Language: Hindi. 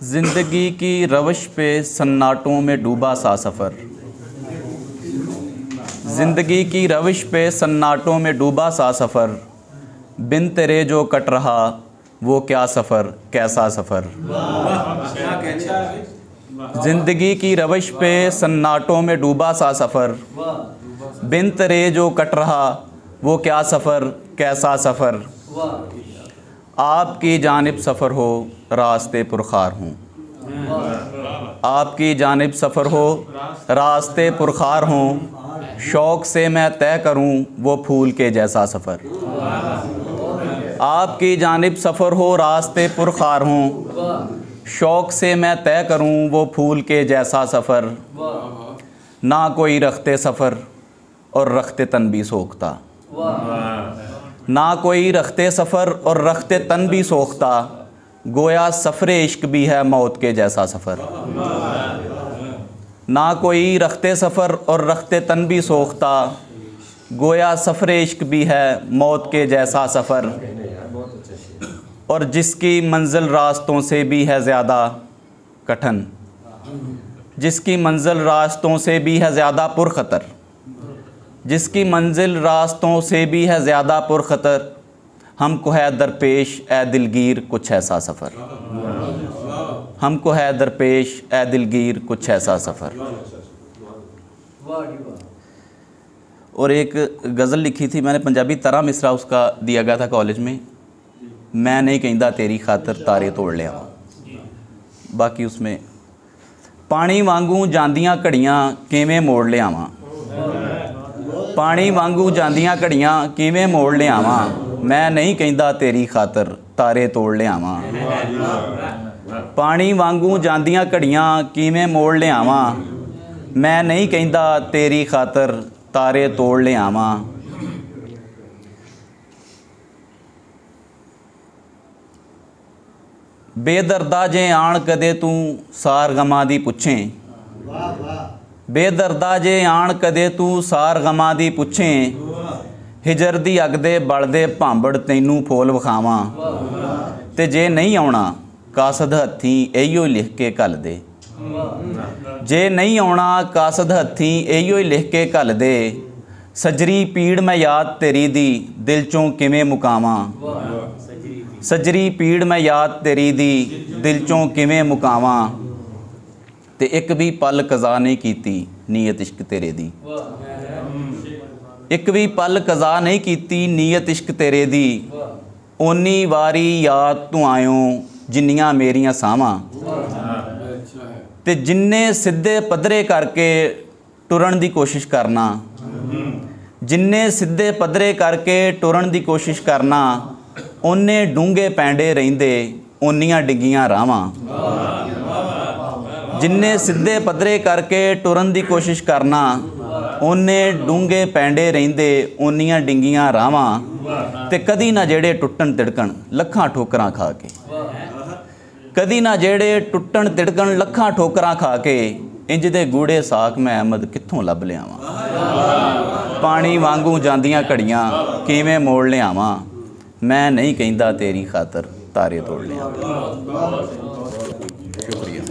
ज़िंदगी की रवश पे सन्नाटों में डूबा सा सफ़र। ज़िंदगी की रवश पे सन्नाटों में डूबा सा सफ़र। बिन तेरे जो कट रहा वो क्या सफ़र, कैसा सफ़र। ज़िंदगी की रवश पे सन्नाटों में डूबा सा सफ़र। बिन तेरे जो कट रहा वो क्या सफ़र, कैसा सफ़र। आपकी जानिब सफ़र हो रास्ते पुरखार हूँ। आपकी जानिब सफ़र हो रास्ते पुरखार हूँ। शौक़ से मैं तय करूँ वो फूल के जैसा सफ़र। आपकी जानिब सफ़र हो रास्ते पुरखार हूँ। शौक़ से मैं तय करूँ वो फूल के जैसा सफ़र। ना कोई रखते सफ़र और रखते तन भी सोखता। ना कोई रखते सफ़र और रखते तन भी सोखता। गोया सफ़रे इश्क भी है मौत के जैसा सफ़र। ना कोई रखते सफ़र और रखते तन भी सोखता। गोया सफ़रे इश्क भी है मौत के जैसा सफ़र। और जिसकी मंजिल रास्तों से भी है ज़्यादा कठिन, जिसकी मंजिल रास्तों से भी है ज़्यादा पुरख़तर, जिसकी मंजिल रास्तों से भी है ज़्यादा पुरख़तर। हमको है दरपेश ए दिलगीर कुछ ऐसा सफ़र। हमको है दरपेश ए दिलगीर कुछ ऐसा सफ़र। और एक गज़ल लिखी थी मैंने पंजाबी, तरह मिसरा उसका दिया गया था कॉलेज में। मैं नहीं कहता तेरी खातर तारे तोड़ लिया। बाकी उसमें पानी वांगू जांदियां घड़ियां किवें मोड़ लियावां। पानी वांगू जांदियां घड़ियां किवें मोड़ लियावां। मैं नहीं कहता तेरी खातर तारे तोड़ लियावां। पानी वांगू जांदियां घड़ियां किवें मोड़ लियावां। मैं नहीं कहता तेरी खातर तारे तोड़ लियावां। बेदर्दा जे आण कदे तू सार गमां दी पुछें। बेदर्दा जे आण कदे तू सार गमां दी पुछें। हिजर दी अग दे बलदे भांबड़ तैनू फोल विखावां। ते जे नहीं आउणा कासद हत्थीं इहियो लिख के घल दे। जे नहीं आउणा कासद हत्थीं इहियो लिख के घल दे। सजरी पीड़ मैं याद तेरी दी दिल चों किवें मुकावां। सजरी पीड़ मैं याद तेरी दी दिल चों किवें मुकावां। ते एक भी पल कज़ा नहीं कीती नीयत इश्क तेरे दी। एक भी पल कज़ा नहीं कीती नीयत इश्क तेरे दी। ओनी वारी याद तू आयों जिन्नियां मेरियां सावां। ते जिन्ने सिद्धे पद्धरे करके टुरन दी कोशिश करना। जिन्ने सिद्धे पद्धरे करके टुरन दी कोशिश करना। ओने डूंगे पैंडे रहिंदे ओनियां डिग्गियां रावां। जिन्ने सिद्धे पद्धरे करके टुरन दी कोशिश करना। ओने डूंगे पैंडे रहिंदे ओनियां डिग्गियां रावां। ते कदी ना जेड़े टुटन तिड़कन लखां ठोकरां खा के। कदी ना जेड़े टुटन तिड़कन लखां ठोकरां खा के। इंज दे गूड़े साक मैं अहमद कित्थों लभ लियावां। पानी वांगू जांदियां घड़ियां किवें मोड़ लियावां। मैं नहीं कहता तेरी खातर तारे तोड़ लिया। शुक्रिया।